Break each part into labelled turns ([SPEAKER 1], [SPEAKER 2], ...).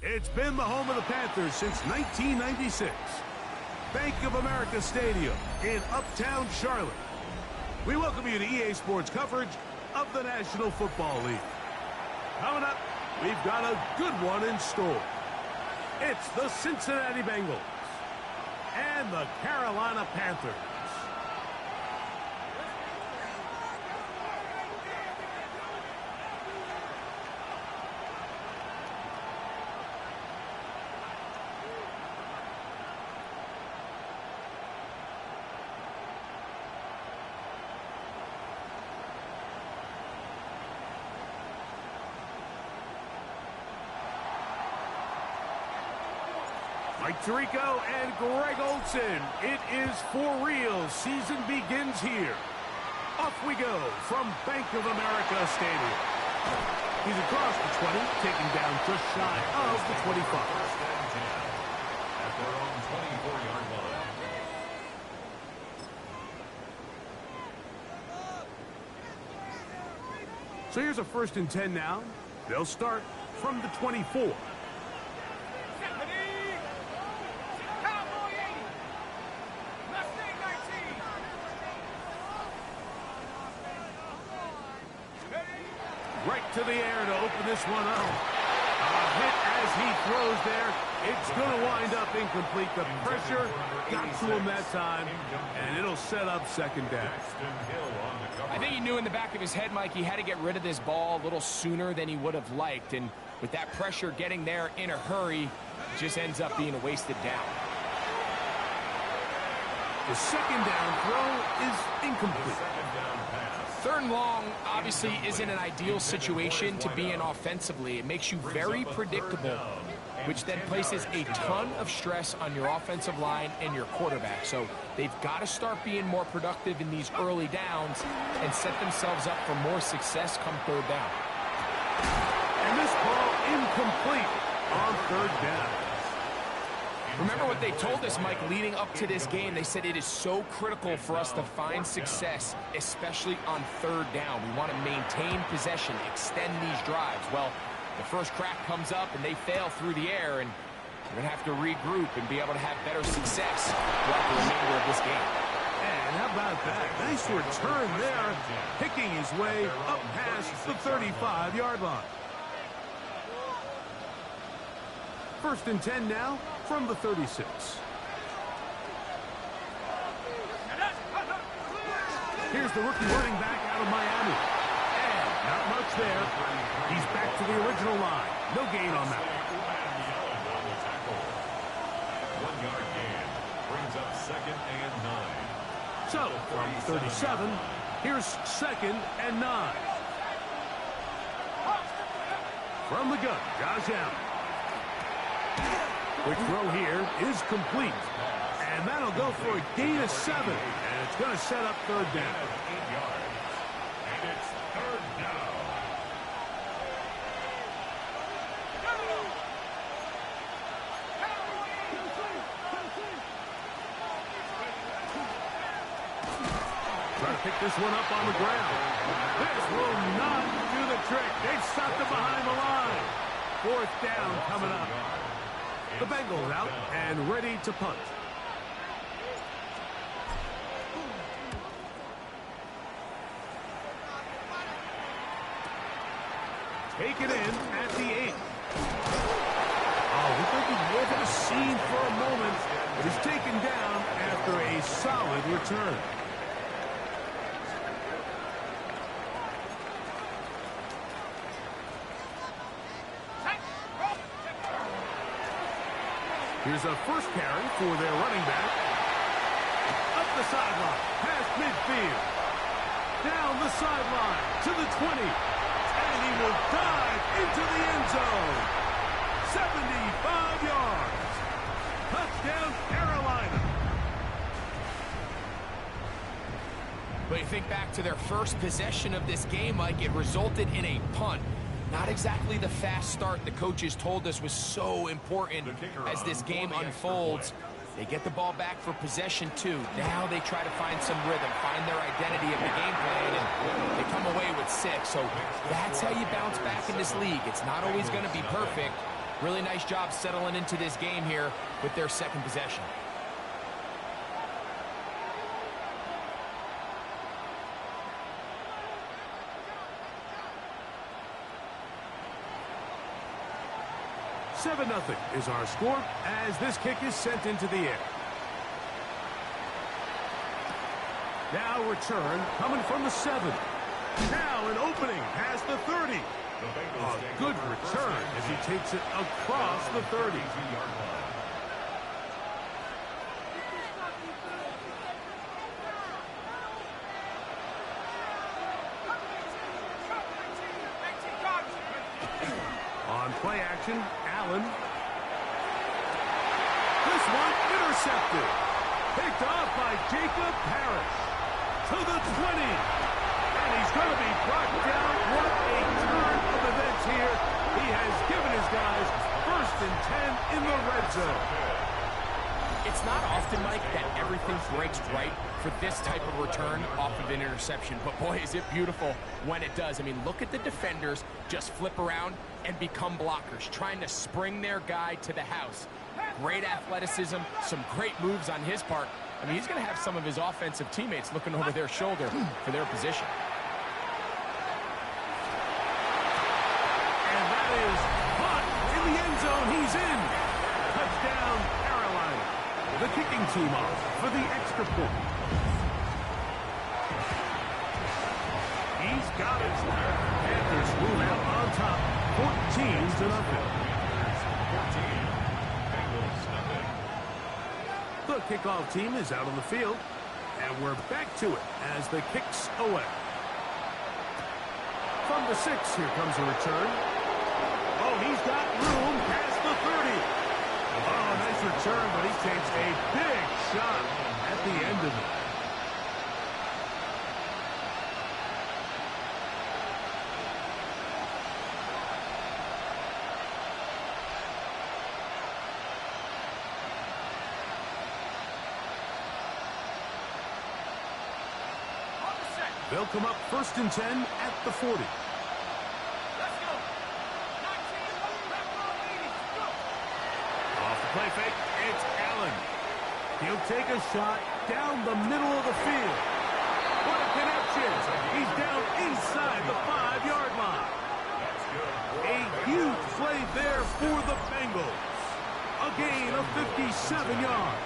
[SPEAKER 1] It's been the home of the Panthers since 1996. Bank of America Stadium in Uptown Charlotte. We welcome you to EA Sports coverage of the National Football League. Coming up, we've got a good one in store. It's the Cincinnati Bengals and the Carolina Panthers. Mike Tirico and Greg Olsen. It is for real. Season begins here. Off we go from Bank of America Stadium. He's across the 20, taking down just shy of the 25.
[SPEAKER 2] First and 10 at their own 24-yard line.
[SPEAKER 1] So here's a 1st and 10 now. They'll start from the 24. Right to the air to open this one up. A hit as he throws there. It's going to wind up incomplete. The pressure got to him that time, and it'll set up 2nd down.
[SPEAKER 3] I think he knew in the back of his head, Mike, he had to get rid of this ball a little sooner than he would have liked. And with that pressure getting there in a hurry, it just ends up being a wasted down.
[SPEAKER 1] The 2nd down throw is incomplete.
[SPEAKER 3] 3rd and long obviously isn't an ideal situation to be in offensively. It makes you very predictable, which then places a ton of stress on your offensive line and your quarterback. So they've got to start being more productive in these early downs and set themselves up for more success come 3rd down.
[SPEAKER 1] And this ball incomplete on 3rd down.
[SPEAKER 3] Remember what they told us, Mike, leading up to this game. They said it is so critical for us to find success, especially on 3rd down. We want to maintain possession, extend these drives. Well, the first crack comes up and they fail through the air, and we're going to have to regroup and be able to have better success throughout the remainder of this game.
[SPEAKER 1] And how about that? Nice return there, picking his way up past the 35-yard line. 1st and 10 now from the 36. Here's the rookie running back out of Miami. And not much there. He's back to the original line. No gain on that.
[SPEAKER 2] 1-yard gain brings up 2nd and 9.
[SPEAKER 1] So, from 37, here's 2nd and 9. From the gun, Josh Allen. Quick throw here is complete. And that'll go for a gain of 7. And it's going to set up third down.
[SPEAKER 2] 8 yards. And it's third down.
[SPEAKER 1] Trying to pick this one up on the ground. This will not do the trick. They've stopped it behind the line. Fourth down coming up. The Bengals out and ready to punt. Take it in at the 8. Oh, we think he's moving the scene for a moment, but he's taken down after a solid return. Here's a first carry for their running back. Up the sideline, past midfield. Down the sideline to the 20. And he will dive into the end zone. 75 yards. Touchdown, Carolina.
[SPEAKER 3] But you think back to their first possession of this game, Mike, it resulted in a punt. Not exactly the fast start the coaches told us was so important as this game unfolds. They get the ball back for possession 2. Now they try to find some rhythm, find their identity of the game plan, and they come away with 6. So that's how you bounce back in this league. It's not always going to be perfect. Really nice job settling into this game here with their second possession.
[SPEAKER 1] Nothing is our score as this kick is sent into the air. Now return coming from the 7. Now an opening past the 30. A good return as he takes it across the 30. On play action, Allen. This one intercepted. Picked off by Jacob Parrish. To the 20. And he's going to be brought down. What a turn of events here. He has given his guys 1st and 10 in the red zone.
[SPEAKER 3] It's not often, Mike, that everything breaks right for this type of return off of an interception. But, boy, is it beautiful when it does. I mean, look at the defenders just flip around and become blockers, trying to spring their guy to the house. Great athleticism, some great moves on his part. I mean, he's going to have some of his offensive teammates looking over their shoulder for their position.
[SPEAKER 1] And that is caught in the end zone. He's in. Touchdown, Carolina. The kicking team off for the extra point. He's got it. Panthers move out on top, 14-0. The kickoff team is out on the field, and we're back to it as the kicks away. From the 6, here comes a return. Oh, he's got room past the 30. Oh, nice return, but he takes a big shot at the end of it. They'll come up 1st and 10 at the 40.
[SPEAKER 3] Let's go.
[SPEAKER 1] Off the play fake, it's Allen. He'll take a shot down the middle of the field. What a connection. He's down inside the 5-yard line. A huge play there for the Bengals. A gain of 57 yards.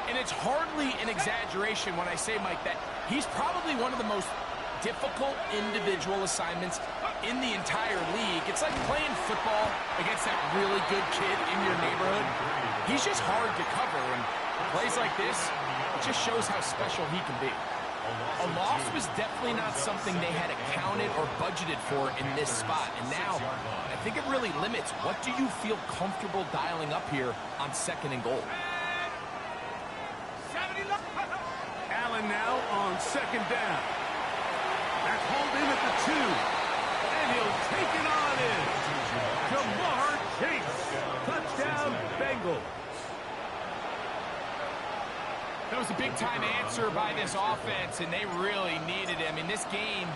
[SPEAKER 3] And it's hardly an exaggeration when I say, Mike, that he's probably one of the most difficult individual assignments in the entire league. It's like playing football against that really good kid in your neighborhood. He's just hard to cover, and plays like this, it just shows how special he can be. A loss was definitely not something they had accounted or budgeted for in this spot. And now, I think it really limits. What do you feel comfortable dialing up here on 2nd and goal?
[SPEAKER 1] Allen now on 2nd down. That's hauled in at the 2. And he'll take it on in. Jamar Chase. Touchdown, Bengals.
[SPEAKER 3] That was a big-time answer by this offense, and they really needed it. I mean, this game,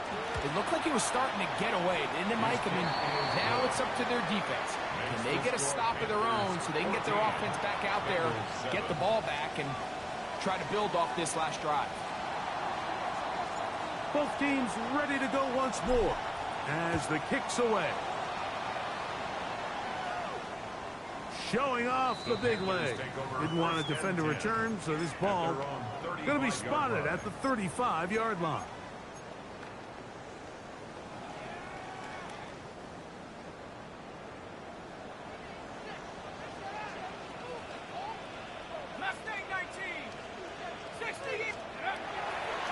[SPEAKER 3] it looked like it was starting to get away, didn't it, Mike? I mean, now it's up to their defense. Can they get a stop of their own so they can get their offense back out there, get the ball back, and try to build off this last drive?
[SPEAKER 1] Both teams ready to go once more as the kick's away. Showing off the big leg. Didn't want to defend a return, so this ball going to be spotted at the 35-yard line.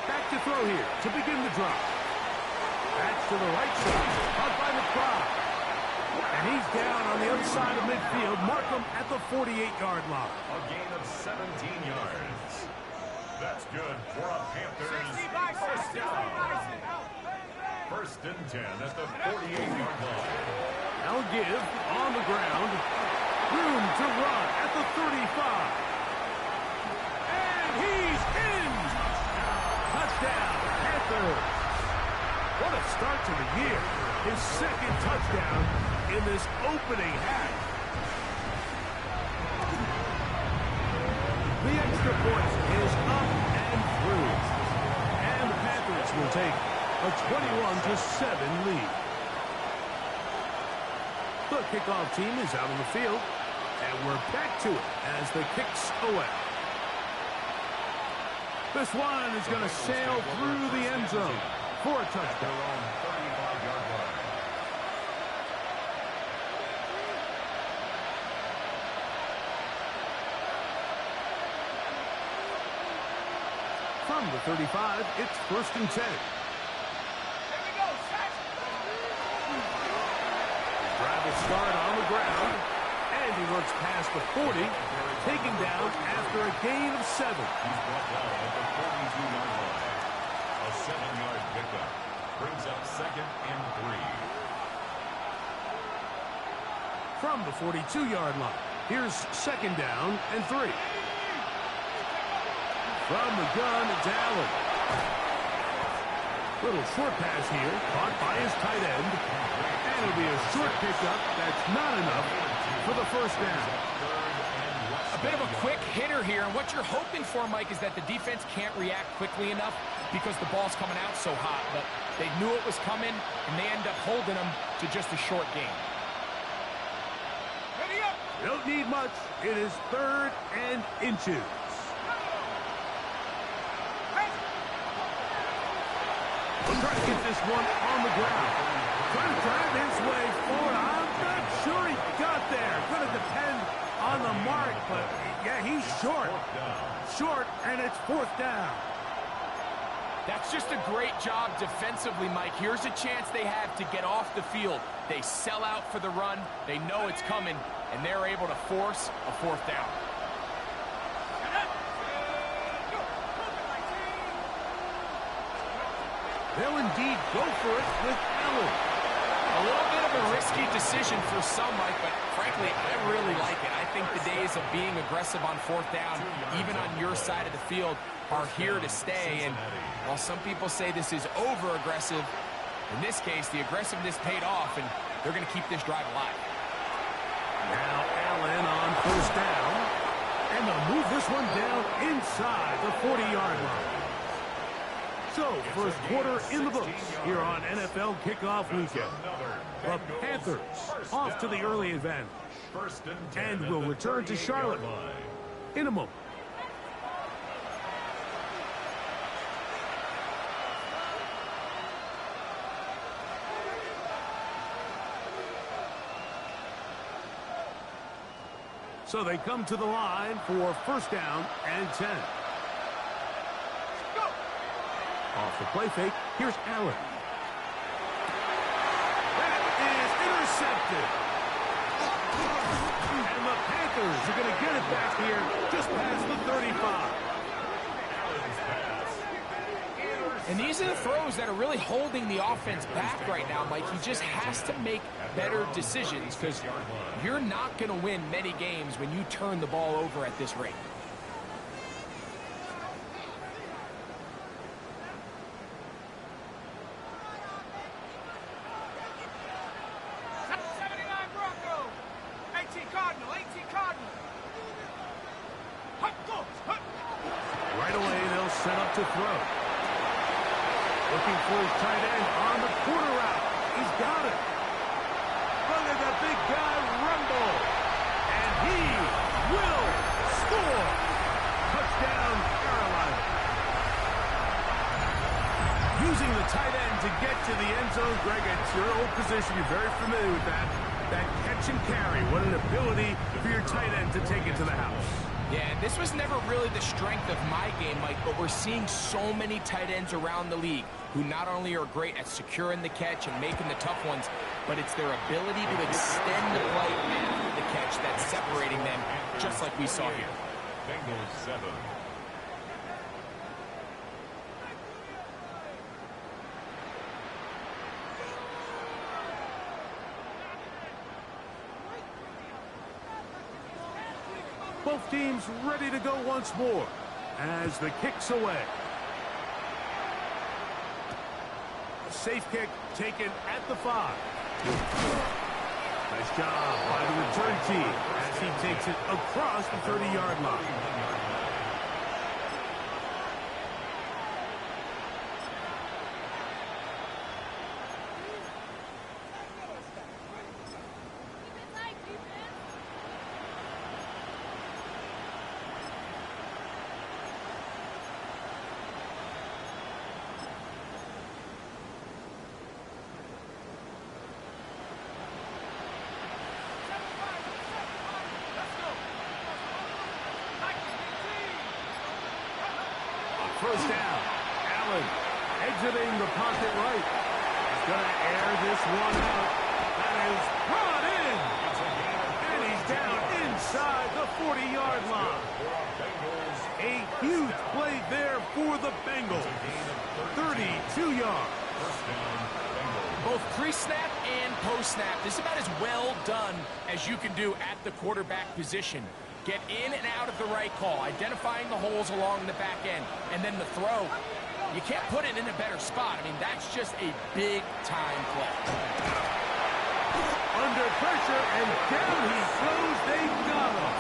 [SPEAKER 1] Back to throw here to begin the drive. That's to the right side. Up by McBride. And he's down on the other side of midfield. Mark him at the 48-yard line.
[SPEAKER 2] A gain of 17 yards. That's good for a Panthers first down. 1st and 10 at the 48-yard line.
[SPEAKER 1] They'll give on the ground. Room to run at the 35. And he's in. Touchdown, Panthers. What a start to the year. His 2nd touchdown in this opening half. The extra point is up and through. And the Panthers will take a 21-7 lead. The kickoff team is out on the field. And we're back to it as the kick's away. This one is going to sail through the end zone for a touchdown. From the 35, it's 1st and 10. Drive will start on the ground, and he looks past the 40, taken down after a gain of 7.
[SPEAKER 2] He's brought down at the 42-yard line. A 7-yard pickup brings up 2nd and 3.
[SPEAKER 1] From the 42-yard line, here's 2nd down and 3. From the gun, it's Allen. Little short pass here, caught by his tight end. And it'll be a short pickup. That's not enough for the 1st down.
[SPEAKER 3] A bit of a quick hitter here, and what you're hoping for, Mike, is that the defense can't react quickly enough because the ball's coming out so hot. But they knew it was coming, and they end up holding them to just a short gain.
[SPEAKER 1] Don't need much. It is 3rd and inches. We'll try to get this one on the ground. Trying to drive his way forward. I'm not sure he got there. Going to depend on the mark, but yeah, he's short. Short, and it's 4th down.
[SPEAKER 3] That's just a great job defensively, Mike. Here's a chance they have to get off the field. They sell out for the run. They know it's coming, and they're able to force a 4th down.
[SPEAKER 1] They'll indeed go for it with Allen.
[SPEAKER 3] A little bit of a risky decision for some, Mike, but frankly, I really like it. I think the days of being aggressive on 4th down, even on your side of the field, are here to stay. And while some people say this is over-aggressive, in this case, the aggressiveness paid off, and they're going to keep this drive alive.
[SPEAKER 1] Now Allen on 1st down, and they'll move this one down inside the 40-yard line. So, 1st quarter in the books here on NFL Kickoff Weekend. The Panthers off to the early advantage. And will return to Charlotte in a moment. So they come to the line for 1st down and 10. Off the play fake, here's Allen. That is intercepted. And the Panthers are going to get it back here just past the 35.
[SPEAKER 3] And these are the throws that are really holding the offense back right now, Mike. He just has to make better decisions because you're not going to win many games when you turn the ball over at this rate.
[SPEAKER 1] Right away, they'll set up to throw. Looking for his tight end on the corner route. He's got it. Look at the big guy rumble. And he will score. Touchdown, Carolina. Using the tight end to get to the end zone. Greg, it's your old position. You're very familiar with that. That catch and carry. What an ability for your tight end to take it to the house.
[SPEAKER 3] Yeah, this was never really the strength of my game, Mike, but we're seeing so many tight ends around the league who not only are great at securing the catch and making the tough ones, but it's their ability to extend the play after the catch that's separating them, just like we saw here.
[SPEAKER 2] Bengals 7.
[SPEAKER 1] Both teams ready to go once more as the kick's away. A safe kick taken at the 5. Nice job by the return team as he takes it across the 30-yard line. First down. Allen exiting the pocket right. He's going to air this one out. That is brought in. And he's down inside the 40-yard line. A huge play there for the Bengals. 32 yards.
[SPEAKER 3] Both pre-snap and post-snap. This is about as well done as you can do at the quarterback position. Get in and out of the right call, identifying the holes along the back end, and then the throw. You can't put it in a better spot. I mean, that's just a big-time play.
[SPEAKER 1] Under pressure, and down he goes. They got him.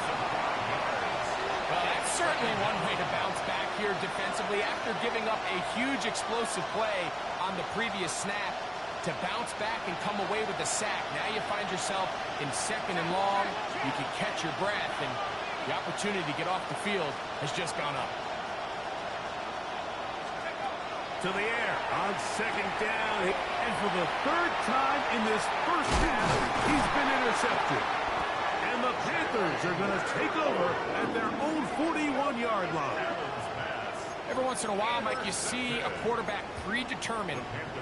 [SPEAKER 3] Well, that's certainly one way to bounce back here defensively after giving up a huge explosive play on the previous snap. To bounce back and come away with a sack. Now you find yourself in second and long. You can catch your breath, and the opportunity to get off the field has just gone up.
[SPEAKER 1] To the air on second down. And for the third time in this first half, he's been intercepted. And the Panthers are going to take over at their own 41-yard line.
[SPEAKER 3] Every once in a while, Mike, you see a quarterback predetermined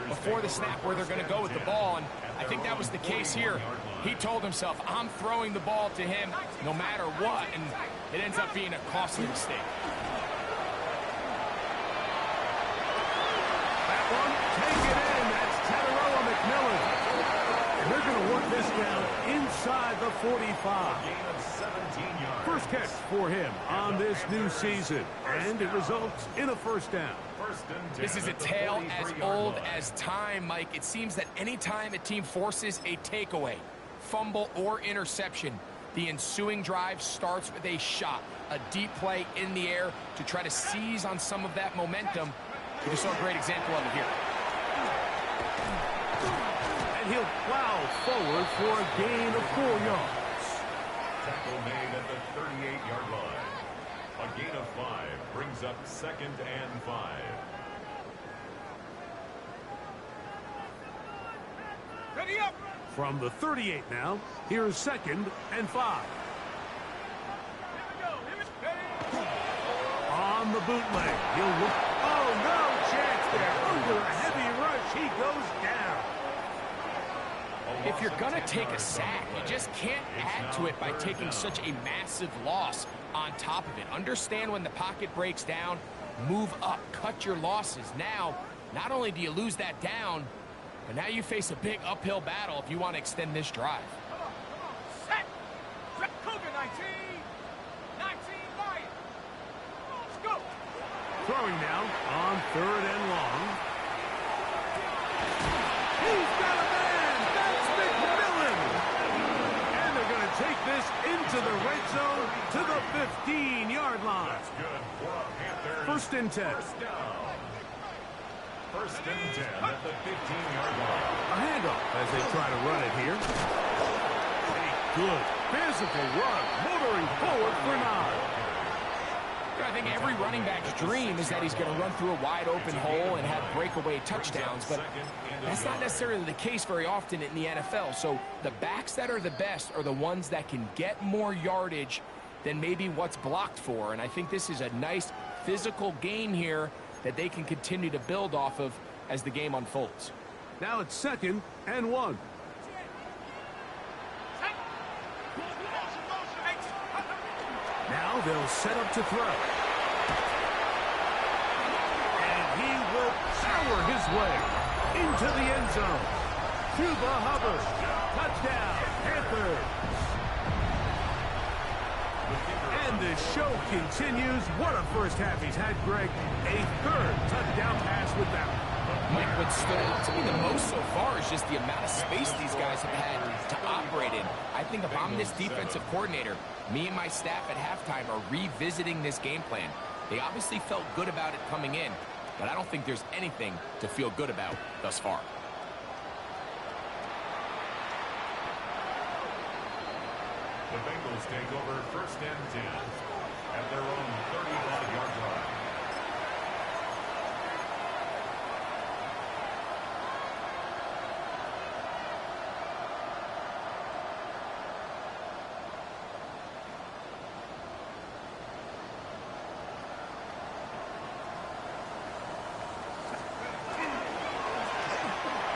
[SPEAKER 3] before the snap where they're going to go with the ball, and I think that was the case here. He told himself, I'm throwing the ball to him no matter what, and it ends up being a costly mistake.
[SPEAKER 1] That one, take it in. That's Tataroa McMillan. And they're going to work this down inside the 45. First catch for him on this new season, and it results in a first down.
[SPEAKER 3] This is a tale as old as time, Mike. It seems that anytime a team forces a takeaway, fumble, or interception, the ensuing drive starts with a shot, a deep play in the air to try to seize on some of that momentum. We just saw a great example of it here.
[SPEAKER 1] And he'll plow forward for a gain of 4 yards.
[SPEAKER 2] Tackle made at the 38-yard line. A gain of 5 brings up 2nd and 5.
[SPEAKER 1] Ready up! From the 38 now, here's 2nd and 5. On the bootleg, he'll look. Oh, no chance gets there under a heavy rush. He goes down.
[SPEAKER 3] If you're going to take a sack, you just can't add to it by taking such a massive loss on top of it. Understand when the pocket breaks down, move up, cut your losses. Now, not only do you lose that down, but now you face a big uphill battle if you want to extend this drive.
[SPEAKER 4] Set. Cougar 19. 19 Lion. Let's go.
[SPEAKER 1] Throwing now on 3rd and long. He's got a man. That's McMillan. And they're going to take this into the red zone to the 15-yard line.
[SPEAKER 2] That's good for a Panthers.
[SPEAKER 1] 1st and 10.
[SPEAKER 2] First down. 1st and 10 at the 15-yard line.
[SPEAKER 1] A handoff as they try to run it here. A good physical run, motoring forward for 9.
[SPEAKER 3] I think every running back's dream is that he's going to run through a wide open hole and have breakaway touchdowns, but that's not necessarily the case very often in the NFL. So the backs that are the best are the ones that can get more yardage than maybe what's blocked for, and I think this is a nice physical game here that they can continue to build off of as the game unfolds.
[SPEAKER 1] Now it's 2nd and 1. Now they'll set up to throw. And he will power his way into the end zone. Cuba Hubbard. Touchdown, Panthers. And the show continues. What a first half he's had, Greg. A 3rd touchdown pass with that one.
[SPEAKER 3] Mike, what stood out to me the most so far is just the amount of space these guys have had to operate in. I think if I'm this defensive coordinator, me and my staff at halftime are revisiting this game plan. They obviously felt good about it coming in, but I don't think there's anything to feel good about thus far.
[SPEAKER 2] The Bengals take over 1st and 10 at their own 31-yard line.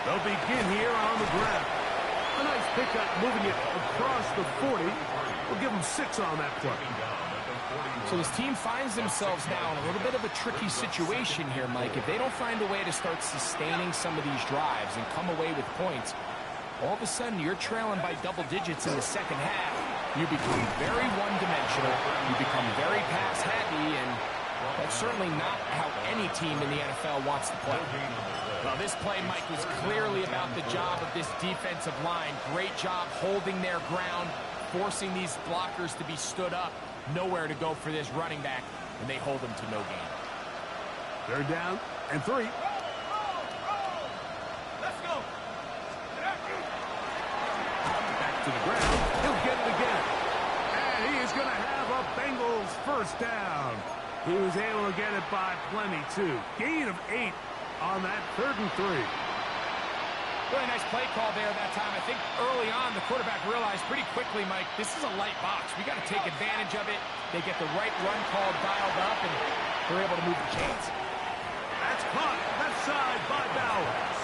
[SPEAKER 1] They'll begin here on the ground. A nice pickup moving it across the 40. We'll give them 6 on that play.
[SPEAKER 3] So this team finds themselves now in a little bit of a tricky situation here, Mike. If they don't find a way to start sustaining some of these drives and come away with points, all of a sudden you're trailing by double digits in the second half. You become very one-dimensional. You become very pass-heavy, and that's certainly not how any team in the NFL wants to play. Well, this play, Mike, was clearly about the job of this defensive line. Great job holding their ground, forcing these blockers to be stood up. Nowhere to go for this running back, and they hold him to no gain.
[SPEAKER 1] 3rd down and 3.
[SPEAKER 4] Let's go.
[SPEAKER 1] Back to the ground. He'll get it again. And he is going to have a Bengals 1st down. He was able to get it by plenty, too. Gain of 8 on that 3rd and 3.
[SPEAKER 3] Really nice play call there that time. I think early on the quarterback realized pretty quickly, Mike, this is a light box. We got to take advantage of it. They get the right run call dialed up, and they're able to move the chains.
[SPEAKER 1] That's caught left side by Bowers.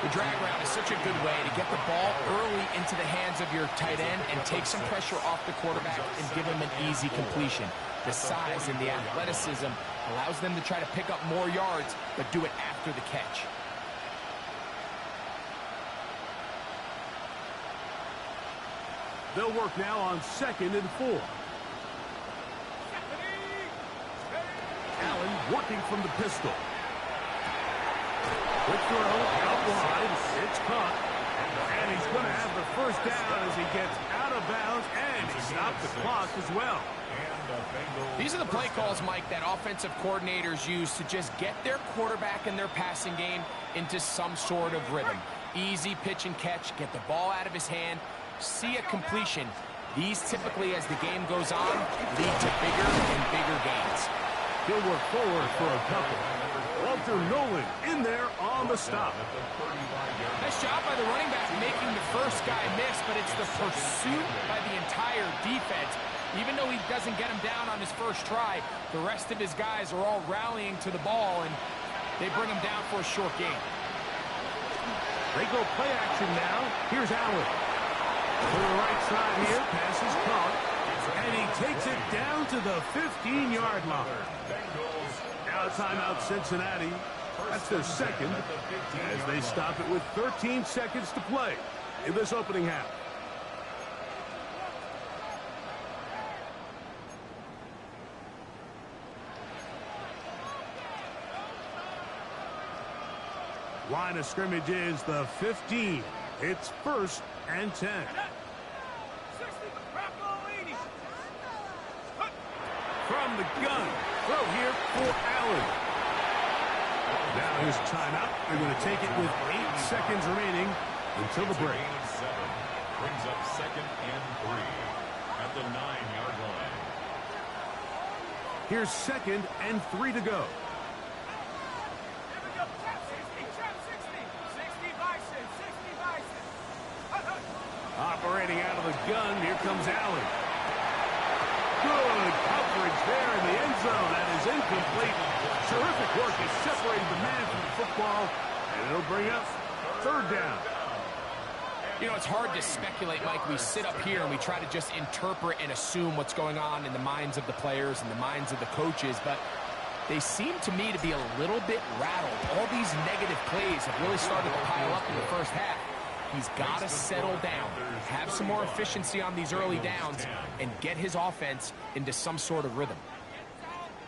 [SPEAKER 3] The drag route is such a good way to get the ball early into the hands of your tight end and take some pressure off the quarterback and give him an easy completion. The size and the athleticism allows them to try to pick up more yards, but do it after the catch.
[SPEAKER 1] They'll work now on 2nd and 4. Allen working from the pistol. Quick throw out wide. It's caught. And he's going to have the 1st down as he gets out of bounds, and he stopped the clock as well.
[SPEAKER 3] These are the play calls, Mike, that offensive coordinators use to just get their quarterback and their passing game into some sort of rhythm. Easy pitch and catch, get the ball out of his hand, see a completion. These typically, as the game goes on, lead to bigger and bigger gains.
[SPEAKER 1] He'll work forward for a couple. Walter Nolan in there on the stop.
[SPEAKER 3] Nice job by the running back making the first guy miss, but it's the pursuit by the entire defense. Even though he doesn't get him down on his first try, the rest of his guys are all rallying to the ball, and They bring him down for a short gain.
[SPEAKER 1] They go play action now. Here's Allen. To the right side here. Pass is caught. And he takes it down to the 15-yard line. Now timeout Cincinnati. That's their second as they stop it with 13 seconds to play in this opening half. Line of scrimmage is the 15. It's 1st and 10. From the gun. Throw here for Allen. Now his timeout. They're going to take it with 8 seconds remaining until the break.
[SPEAKER 2] Brings up 2nd and 3 at the 9-yard line.
[SPEAKER 1] Here's 2nd and 3 to go. Operating out of the gun, here comes Allen. Good coverage there in the end zone. That is incomplete. Terrific work to separate the man from the football, and it'll bring up 3rd down.
[SPEAKER 3] You know, it's hard to speculate, Mike. We sit up here and we try to just interpret and assume what's going on in the minds of the players and the minds of the coaches, but they seem to me to be a little bit rattled. All these negative plays have really started to pile up in the first half. He's got to settle down, have some more efficiency on these early downs, and get his offense into some sort of rhythm.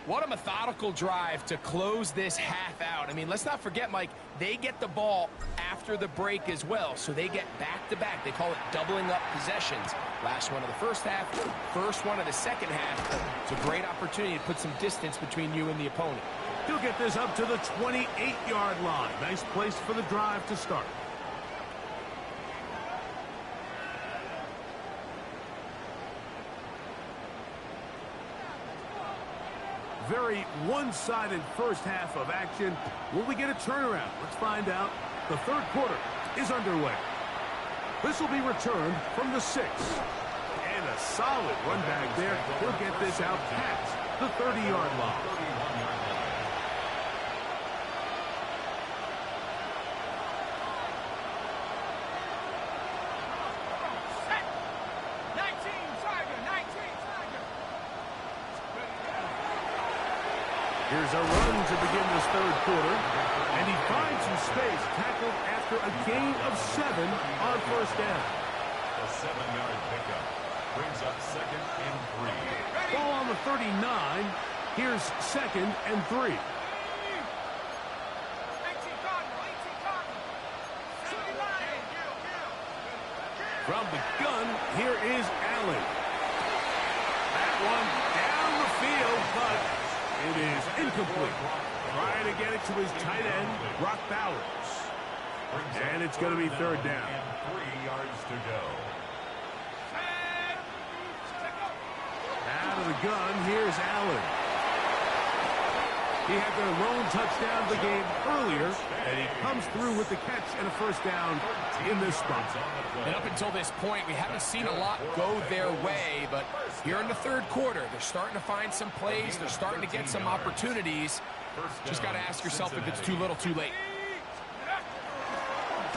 [SPEAKER 3] What a methodical drive to close this half out. I mean, let's not forget, Mike, they get the ball after the break as well, so they get back-to-back. They call it doubling up possessions. Last one of the first half, first one of the second half. It's a great opportunity to put some distance between you and the opponent.
[SPEAKER 1] He'll get this up to the 28-yard line. Nice place for the drive to start. Very one-sided first half of action. Will we get a turnaround? Let's find out. The 3rd quarter is underway. This will be returned from the 6. And a solid run back there. He'll get this out past the 30-yard line. Here's a run to begin this 3rd quarter. And he finds some space, tackled after a gain of 7 on 1st down.
[SPEAKER 2] A 7-yard pickup brings up 2nd and 3.
[SPEAKER 1] Ball on the 39. Here's 2nd and 3. From the gun, here is Allen. That one down the field, but it is incomplete. Trying to get it to his tight end, Brock Bowers. And it's going to be 3rd down.
[SPEAKER 2] 3 yards to go.
[SPEAKER 1] Out of the gun, here's Allen. He had their lone touchdown of the game earlier, and he comes through with the catch and a 1st down in this spot.
[SPEAKER 3] And up until this point, we haven't seen a lot go their way, but here in the 3rd quarter, they're starting to find some plays. They're starting to get some opportunities. Just got to ask yourself if it's too little, too late.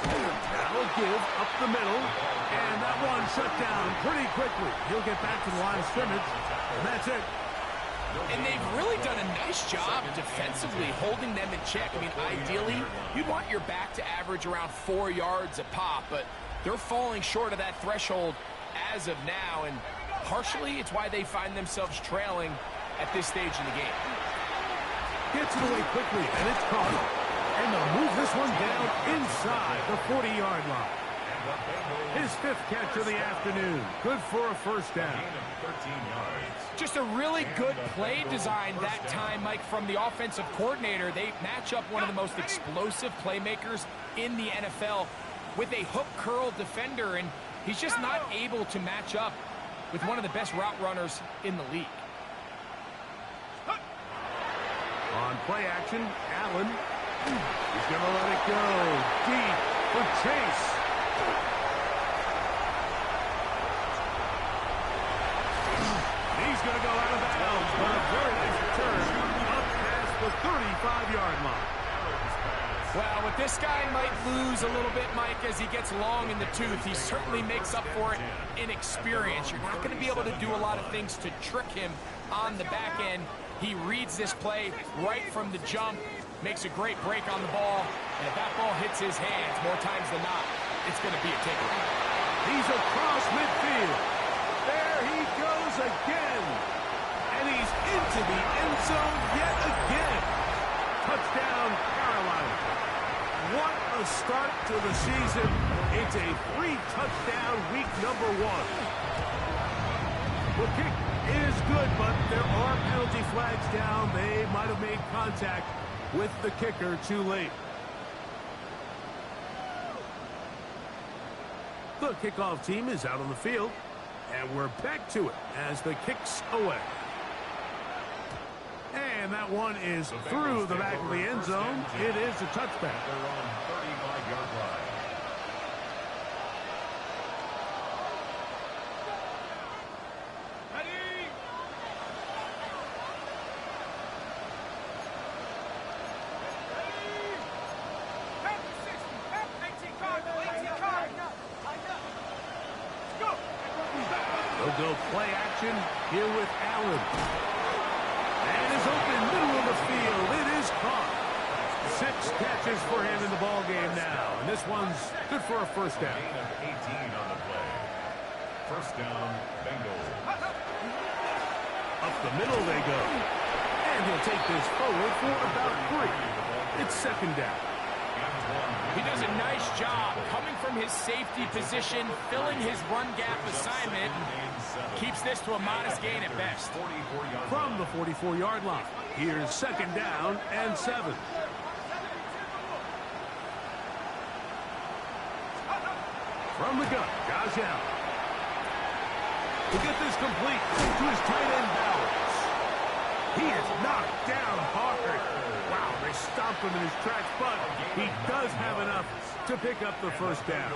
[SPEAKER 1] That'll give up the middle, and that one shut down pretty quickly. He'll get back to the line of scrimmage, and that's it.
[SPEAKER 3] And they've really done a nice job defensively holding them in check. I mean, ideally, you'd want your back to average around 4 yards a pop, but they're falling short of that threshold as of now, and partially it's why they find themselves trailing at this stage in the game.
[SPEAKER 1] Gets it away quickly, and it's caught. And they'll move this one down inside the 40-yard line. His 5th catch of the afternoon. Good for a 1st down.
[SPEAKER 2] 13 yards.
[SPEAKER 3] Just a really good play design that time, Mike, from the offensive coordinator. They match up one of the most explosive playmakers in the NFL with a hook curl defender, and he's just not able to match up with one of the best route runners in the league.
[SPEAKER 1] On play action, Allen. He's going to let it go deep for Chase. He's going to go out of bounds, but a very nice return up past the 35-yard line.
[SPEAKER 3] Well, what this guy might lose a little bit, Mike, as he gets long in the tooth, he certainly makes up for it in experience. You're not going to be able to do a lot of things to trick him on the back end. He reads this play right from the jump, makes a great break on the ball, and if that ball hits his hands more times than not, it's going to be a takeaway.
[SPEAKER 1] He's across midfield. There he goes again. And he's into the end zone yet again. Touchdown, Carolina. What a start to the season. It's a 3-touchdown week number 1. The kick is good, but there are penalty flags down. They might have made contact with the kicker too late. The kickoff team is out on the field, and we're back to it as the kick's away. And that one is through the back of the end zone. It is a touchback.
[SPEAKER 2] They're on 35-yard line.
[SPEAKER 4] Ready? Ready? 18 card. Go.
[SPEAKER 1] They'll go play action here with Allen. And is open middle of the field. It is caught. 6 catches for him in the ball game now. And this one's good for a first down.
[SPEAKER 2] Gain of 18 on the play. First down, Bengals.
[SPEAKER 1] Up the middle they go. And he'll take this forward for about 3. It's second down.
[SPEAKER 3] He does a nice job coming from his safety position, filling his run gap assignment, keeps this to a modest gain at best.
[SPEAKER 1] From the 44-yard line, here's second down and 7. From the gun, Josh Allen. To get this complete to his tight end Bowers. He is knocked down hard. Wow, they stomped him in his tracks, but he does have enough to pick up the first down.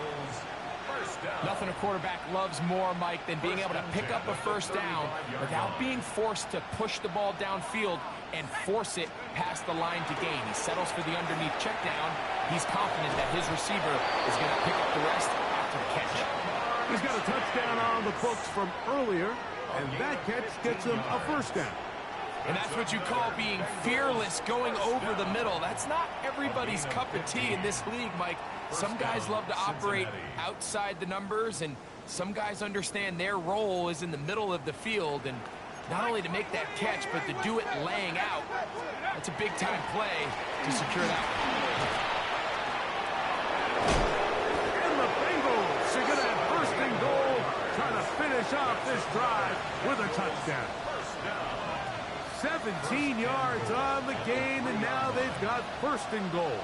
[SPEAKER 3] Nothing a quarterback loves more, Mike, than being able to pick up a first down without being forced to push the ball downfield and force it past the line to gain. He settles for the underneath check down. He's confident that his receiver is going to pick up the rest after the catch.
[SPEAKER 1] He's got a touchdown on the books from earlier, and that catch gets him a first down.
[SPEAKER 3] And that's what you call being fearless, going over the middle. That's not everybody's cup of tea in this league, Mike. Some guys love to operate outside the numbers, and some guys understand their role is in the middle of the field. And not only to make that catch, but to do it laying out. That's a big-time play to secure that one.
[SPEAKER 1] And the Bengals are going to have first and goal, trying to finish off this drive with a touchdown. 17 yards on the gain, and now they've got first and goal.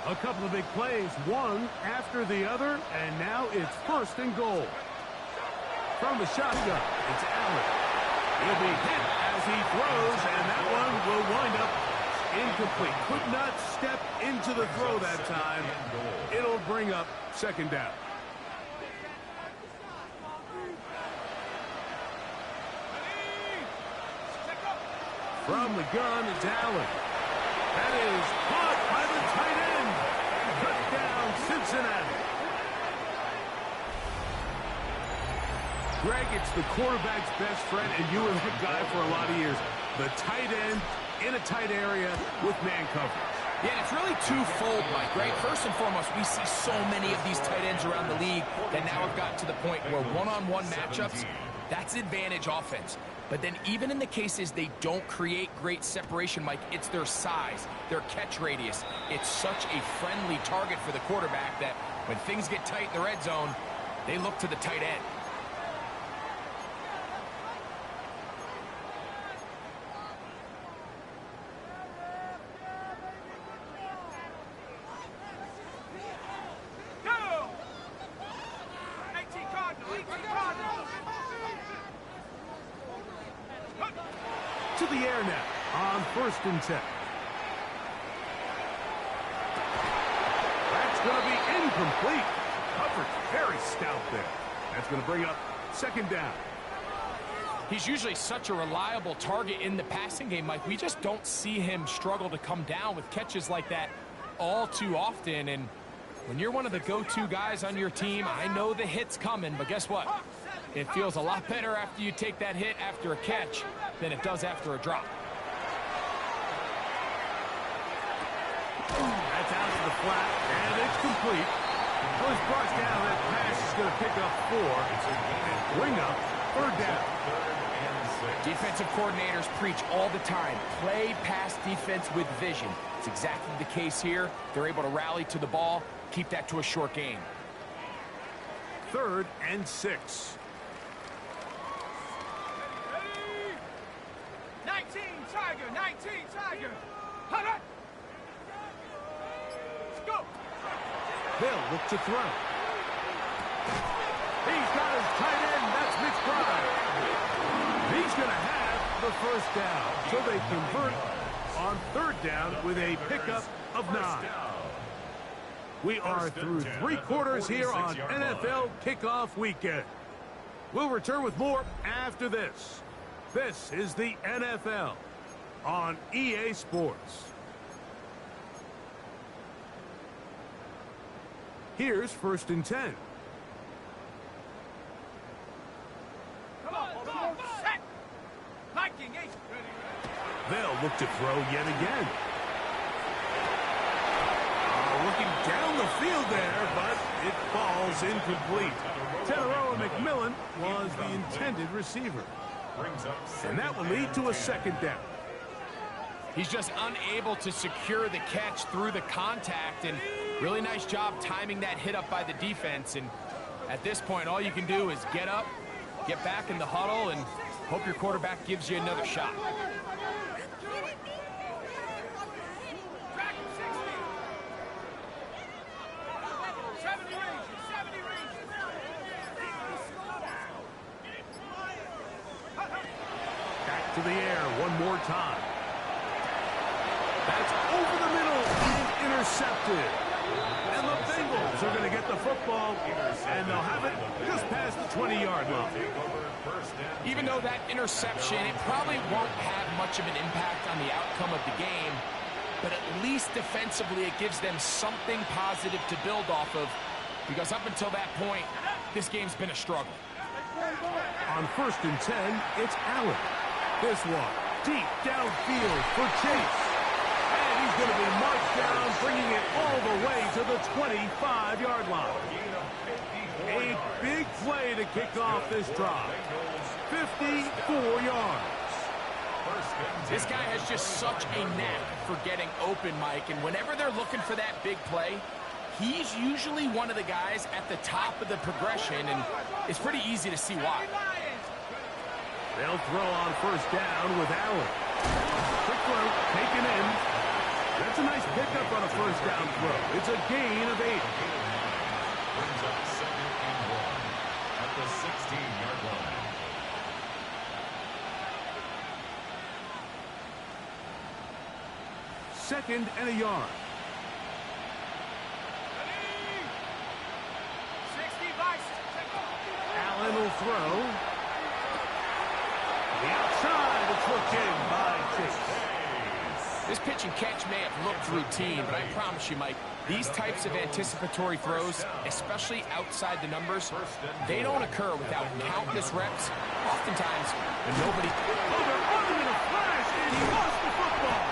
[SPEAKER 1] A couple of big plays, one after the other, and now it's first and goal. From the shotgun, it's Allen. He'll be hit as he throws, and that one will wind up incomplete. Could not step into the throw that time. It'll bring up second down. From the gun, it's Allen. That is caught by the tight end. Cut down Cincinnati. Greg, it's the quarterback's best friend, and you were that guy for a lot of years. The tight end in a tight area with man coverage.
[SPEAKER 3] Yeah, it's really twofold, Mike, right? First and foremost, we see so many of these tight ends around the league that now have gotten to the point where one-on-one matchups, that's advantage offense. But then even in the cases they don't create great separation, Mike, it's their size, their catch radius. It's such a friendly target for the quarterback that when things get tight in the red zone, they look to the tight end.
[SPEAKER 1] To the air now on first and 10. That's going to be incomplete. Coverage very stout there. That's going to bring up second down.
[SPEAKER 3] He's usually such a reliable target in the passing game, Mike. We just don't see him struggle to come down with catches like that all too often. And when you're one of the go-to guys on your team, I know the hit's coming, but guess what? It feels a lot better after you take that hit after a catch than it does after a drop.
[SPEAKER 1] That's out to the flat, and it's complete. First first down, that pass is going to pick up 4 and bring up third down.
[SPEAKER 3] Defensive coordinators preach all the time, play pass defense with vision. It's exactly the case here. They're able to rally to the ball, keep that to a short game.
[SPEAKER 1] 3rd and 6.
[SPEAKER 4] 19 Tiger, 19 Tiger. Hut, hut. Let's go.
[SPEAKER 1] They'll look to throw. He's got his tight end. That's Mitch Pride. He's going to have the first down. So they convert on 3rd down with a pickup of 9. We are through 3 quarters here on NFL Kickoff Weekend. We'll return with more after this. This is the NFL on EA Sports. Here's 1st and 10.
[SPEAKER 4] Come on, set. Liking it.
[SPEAKER 1] They'll look to throw yet again. Looking down the field there, but it falls incomplete. Teteroa McMillan was the intended receiver. And that will lead to a 2nd down.
[SPEAKER 3] He's just unable to secure the catch through the contact, and really nice job timing that hit up by the defense. And at this point, all you can do is get up, get back in the huddle, and hope your quarterback gives you another shot.
[SPEAKER 4] Track him, 60. 70 ranges, 70 ranges.
[SPEAKER 1] Back to the air one more time. That's over the middle and intercepted. And the Bengals are going to get the football, and they'll have it just past the 20-yard line.
[SPEAKER 3] Even though that interception, it probably won't have much of an impact on the outcome of the game, but at least defensively it gives them something positive to build off of, because up until that point, this game's been a struggle.
[SPEAKER 1] On 1st and 10, it's Allen. This one, deep downfield for Chase. And he's going to be marched down, bringing it all the way to the 25-yard line. A big play to kick off this drive. 54 yards.
[SPEAKER 3] This guy has just such a knack for getting open, Mike, and whenever they're looking for that big play, he's usually one of the guys at the top of the progression, and it's pretty easy to see why.
[SPEAKER 1] They'll throw on 1st down with Allen. Quick throw, taken in. That's a nice pickup on a 1st down throw. It's a gain of 8.
[SPEAKER 2] Brings up 2nd and 1 at the 16-yard line.
[SPEAKER 1] Second and a yard.
[SPEAKER 4] 60 Bison.
[SPEAKER 1] Allen will throw. The outside, it's hooked in by Chase.
[SPEAKER 3] This pitch and catch may have looked routine, but I promise you, Mike, these types of anticipatory throws, especially outside the numbers, they don't occur without countless reps, oftentimes when nobody...
[SPEAKER 1] Oh, they're on him in a flash, and he lost the football.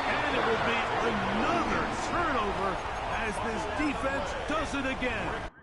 [SPEAKER 1] And it will be another turnover as this defense does it again.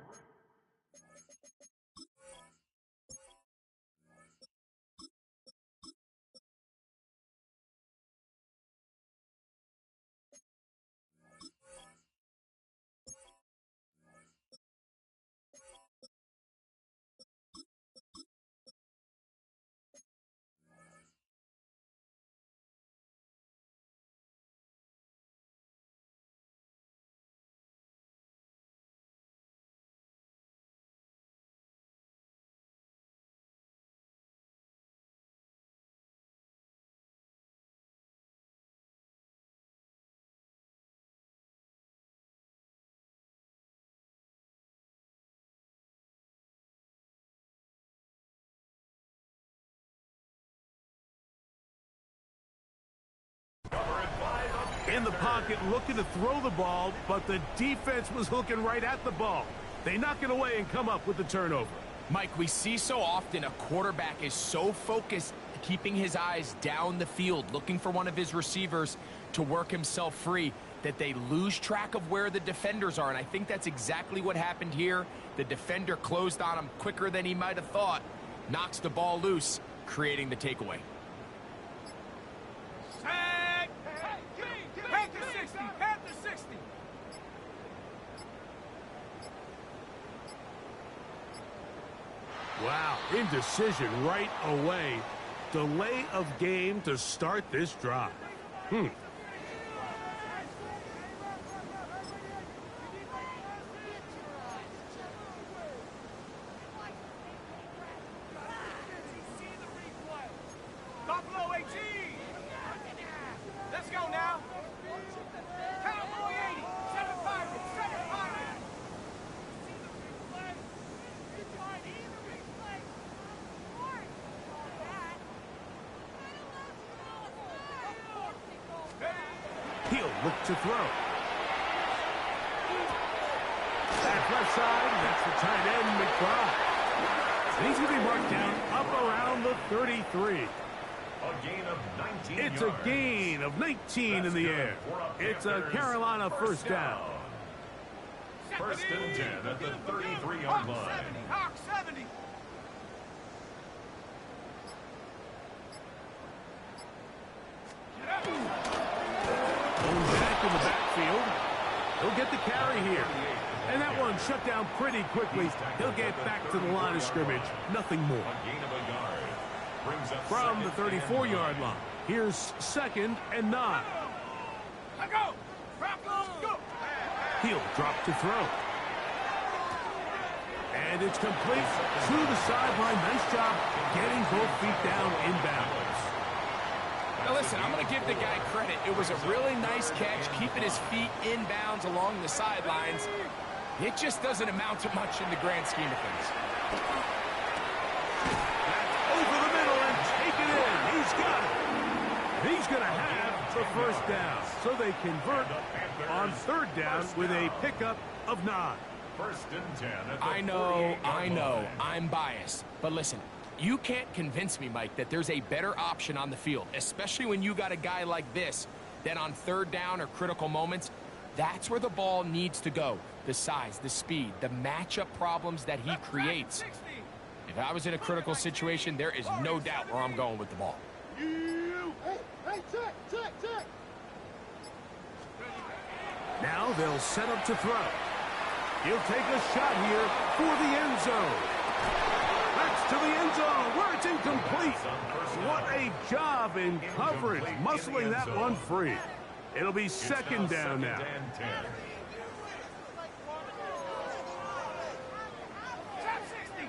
[SPEAKER 1] In the pocket, looking to throw the ball, but the defense was looking right at the ball. They knock it away and come up with the turnover.
[SPEAKER 3] Mike, we see so often a quarterback is so focused, keeping his eyes down the field, looking for one of his receivers to work himself free, that they lose track of where the defenders are. And I think that's exactly what happened here. The defender closed on him quicker than he might have thought, knocks the ball loose, creating the takeaway.
[SPEAKER 4] Panther 60, Panther 60.
[SPEAKER 1] Wow, indecision right away. Delay of game to start this drive.
[SPEAKER 4] Buffalo 18. Let's go now. Cowboy 80. 7-5. 7-5.
[SPEAKER 1] He'll look to throw. That's left side. That's the tight end, McBride. And he's going to be marked down up around the 33.
[SPEAKER 2] A gain of 19
[SPEAKER 1] It's
[SPEAKER 2] yards.
[SPEAKER 1] a gain of 19 in the air. It's a Carolina first down.
[SPEAKER 2] First and 10 at the 33-yard line.
[SPEAKER 4] 70. Hawk 70.
[SPEAKER 1] Back in the backfield. He'll get the carry here. And that one shut down pretty quickly. He'll get back to the line of scrimmage. Nothing more.
[SPEAKER 2] A gain of a yard. Brings up
[SPEAKER 1] From the
[SPEAKER 2] second and
[SPEAKER 1] 34-yard
[SPEAKER 2] 9.
[SPEAKER 1] line. Here's 2nd and 9.
[SPEAKER 4] Let go. Broncos, go.
[SPEAKER 1] He'll drop to throw. And it's complete to the sideline. Nice job getting both feet down inbounds.
[SPEAKER 3] Now listen, I'm going to give the guy credit. It was a really nice catch, keeping his feet inbounds along the sidelines. It just doesn't amount to much in the grand scheme of things.
[SPEAKER 1] Over the middle and take it in. He's got it. He's going to have the first down. So they convert on 3rd down with a pickup of 9.
[SPEAKER 2] First and 10 at the
[SPEAKER 3] I know,
[SPEAKER 2] 48-yard line.
[SPEAKER 3] I'm biased. But listen, you can't convince me, Mike, that there's a better option on the field, especially when you got a guy like this, that on 3rd down or critical moments, that's where the ball needs to go. The size, the speed, the matchup problems that he creates. If I was in a critical situation, there is no doubt where I'm going with the ball.
[SPEAKER 1] Now they'll set up to throw. He'll take a shot here for the end zone. That's to the end zone where it's incomplete. What a job in coverage, muscling that one free. It'll be 2nd down now.
[SPEAKER 2] And 10.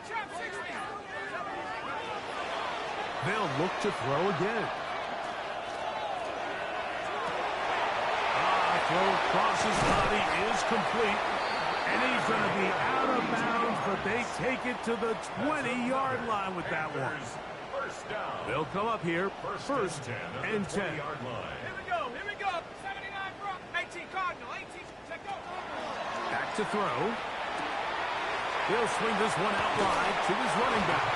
[SPEAKER 4] Chop 60.
[SPEAKER 1] They'll look to throw again. Throw across his body is complete. And he's going to be out of bounds, but they take it to the 20-yard line with that one.
[SPEAKER 2] First down.
[SPEAKER 1] They'll come up here, first and 10.
[SPEAKER 2] 20-yard line.
[SPEAKER 4] Here we go. 79 Brock. 18 Cardinal. 18. Check go.
[SPEAKER 1] Back to throw. He'll swing this one out wide to his running back.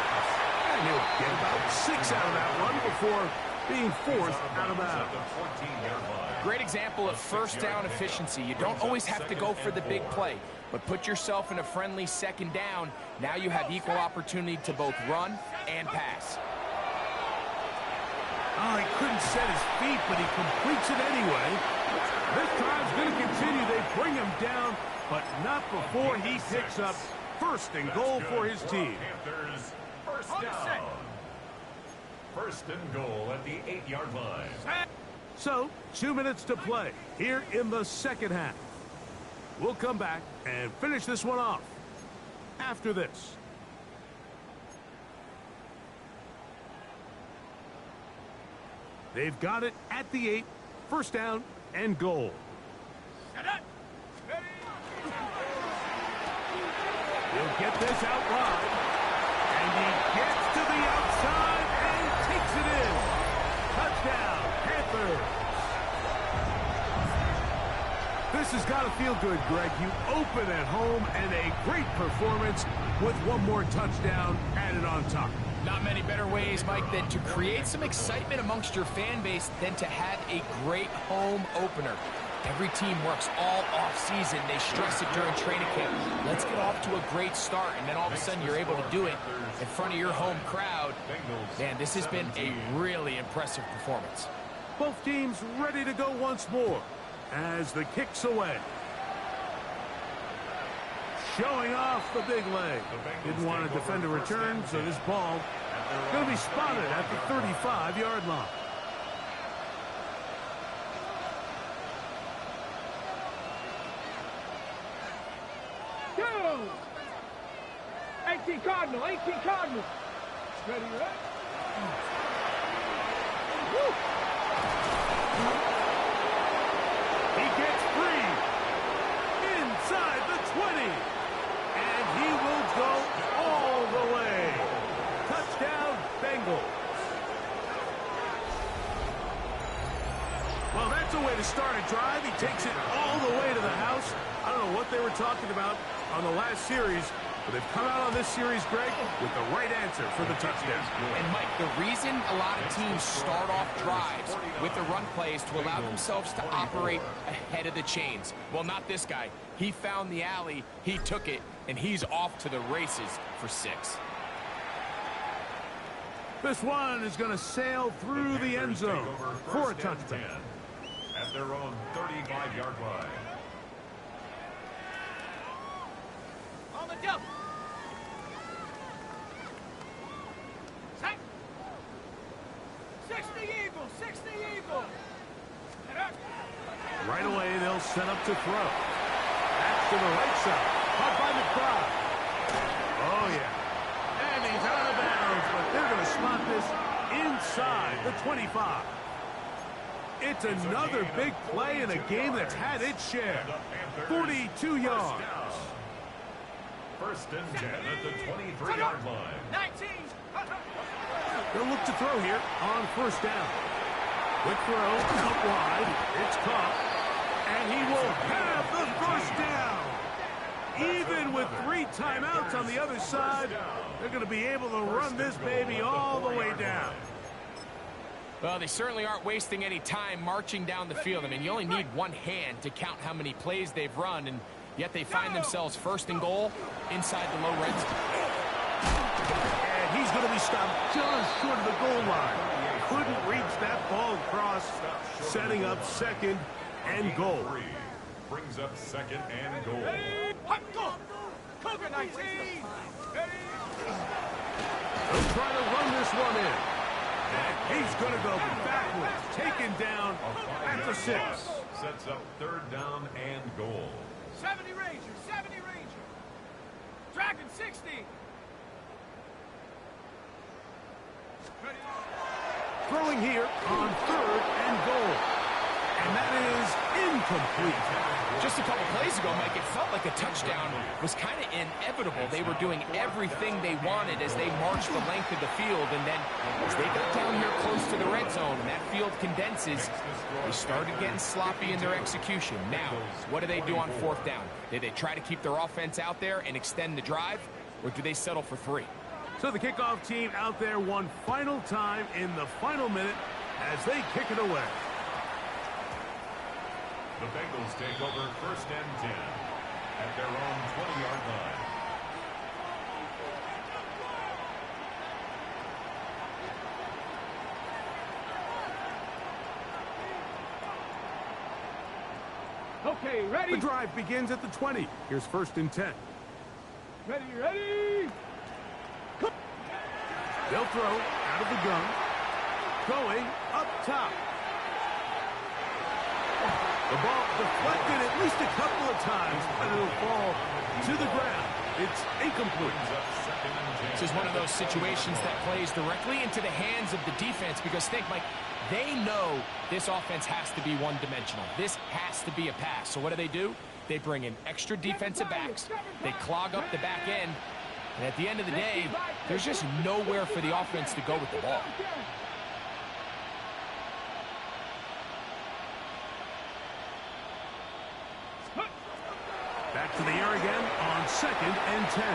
[SPEAKER 1] And he'll get about 6 out of that one before being forced out of bounds.
[SPEAKER 2] At the 14-yard line.
[SPEAKER 3] Great example of first down efficiency. You don't always have to go for the big play, but put yourself in a friendly 2nd down. Now you have equal opportunity to both run and pass.
[SPEAKER 1] Oh, he couldn't set his feet, but he completes it anyway. This drive's going to continue. They bring him down, but not before he picks up 1st and goal for his team.
[SPEAKER 2] Panthers, first down. 1st and goal at the 8-yard line.
[SPEAKER 1] So, 2 minutes to play here in the 2nd half. We'll come back and finish this one off after this. They've got it at the 8, 1st down and goal. He'll get this out wide, and he gets to the outside and takes it in. Touchdown, Panthers. This has got to feel good, Greg. You open at home and a great performance with one more touchdown added on top.
[SPEAKER 3] Not many better ways, Mike, than to create some excitement amongst your fan base than to have a great home opener. Every team works all off-season. They stress it during training camp. Let's get off to a great start, and then all of a sudden you're able to do it in front of your home crowd. Man, this has been a really impressive performance.
[SPEAKER 1] Both teams ready to go once more as the kick's away. Showing off the big leg. Didn't want to defend a return, so this ball going to be spotted at the 35-yard line.
[SPEAKER 4] Go! 18 Cardinal, 18 Cardinal. Ready, right? Woo!
[SPEAKER 1] He gets free inside the 20. And he will go all the way. Touchdown, Bengals. Well, that's a way to start a drive. He takes it all the way to the house. I don't know what they were talking about on the last series, but they've come out on this series, Greg, with the right answer for the touchdown.
[SPEAKER 3] And, Mike, the reason a lot of teams start off drives with the run play is to allow themselves to operate ahead of the chains. Well, not this guy. He found the alley, he took it, and he's off to the races for 6.
[SPEAKER 1] This one is going to sail through the end zone for a touchdown.
[SPEAKER 2] At their own 35-yard line.
[SPEAKER 4] On the jump. Set. 60 Eagle, 60 Eagle.
[SPEAKER 1] Right away, they'll set up to throw. That's to the right side. Caught by McBride. Oh, yeah. And he's out of bounds, but they're going to spot this inside the 25. It's another big play in a game that's had its share. 42 yards.
[SPEAKER 2] First and 10 at the 23-yard line.
[SPEAKER 4] 19.
[SPEAKER 1] They'll look to throw here on first down. Quick throw, up wide. It's caught. And he will have the first down. Even with 3 timeouts on the other side, they're going to be able to run this baby all the way down.
[SPEAKER 3] Well, they certainly aren't wasting any time marching down the field. I mean, you only need one hand to count how many plays they've run, and yet they find themselves first and goal inside the low red zone.
[SPEAKER 1] And he's going to be stopped just short of the goal line. Couldn't reach that ball across, setting up second and goal.
[SPEAKER 2] Brings up second and goal.
[SPEAKER 4] Hot go. Cougar 19. Ready.
[SPEAKER 1] They'll try to run this one in. And he's going to go backwards, taken down at the 6.
[SPEAKER 2] Sets up third down and goal.
[SPEAKER 4] 70 Ranger, 70 Ranger. Dragon 60. Ready.
[SPEAKER 1] Throwing here on third and goal. And that is incomplete.
[SPEAKER 3] Just a couple plays ago, Mike, it felt like a touchdown was kind of inevitable. They were doing everything they wanted as they marched the length of the field, and then as they got down here close to the red zone and that field condenses, they started getting sloppy in their execution. Now, what do they do on fourth down? Do they try to keep their offense out there and extend the drive, or do they settle for 3?
[SPEAKER 1] So the kickoff team out there one final time in the final minute as they kick it away.
[SPEAKER 2] The Bengals take over first and 10 at their own 20-yard line.
[SPEAKER 4] Okay, ready.
[SPEAKER 1] The drive begins at the 20. Here's first and 10.
[SPEAKER 4] Ready, ready.
[SPEAKER 1] They'll throw out of the gun. Going up top. The ball deflected at least a couple of times, but it'll fall to the ground. It's incomplete.
[SPEAKER 3] This is one of those situations that plays directly into the hands of the defense because, think, Mike, they know this offense has to be one-dimensional. This has to be a pass. So what do? They bring in extra defensive backs. They clog up the back end. And at the end of the day, there's just nowhere for the offense to go with the ball.
[SPEAKER 1] second and 10.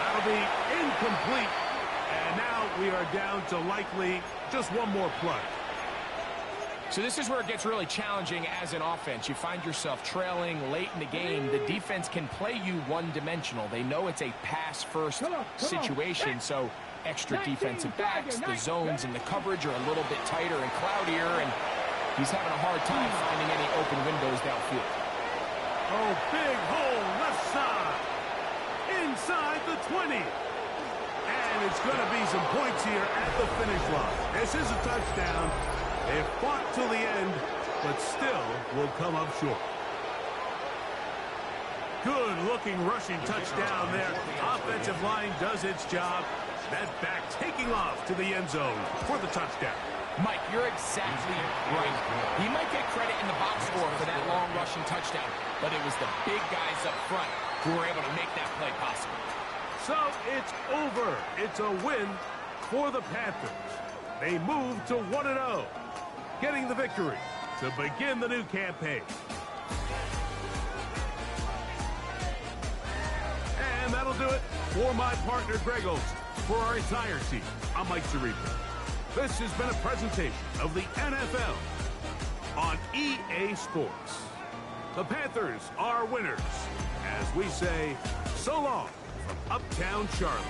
[SPEAKER 1] That'll be incomplete. And now we are down to likely just one more play.
[SPEAKER 3] So this is where it gets really challenging as an offense. You find yourself trailing late in the game. The defense can play you one-dimensional. They know it's a pass-first situation, so extra defensive backs, the zones and the coverage are a little bit tighter and cloudier, and he's having a hard time finding any open windows downfield.
[SPEAKER 1] Oh, big hole left side. Inside the 20. And it's going to be some points here at the finish line. This is a touchdown. They fought till the end, but still will come up short. Good-looking rushing touchdown there. Offensive line does its job. That back taking off to the end zone for the touchdown.
[SPEAKER 3] Mike, you're exactly right. He might get credit in the box score for that long rushing touchdown, but it was the big guys up front who were able to make that play possible.
[SPEAKER 1] So it's over. It's a win for the Panthers. They move to 1-0, getting the victory to begin the new campaign. And that'll do it for my partner, Greg Olson. For our entire team, I'm Mike Zarifa. This has been a presentation of the NFL on EA Sports. The Panthers are winners, as we say so long from Uptown Charlotte.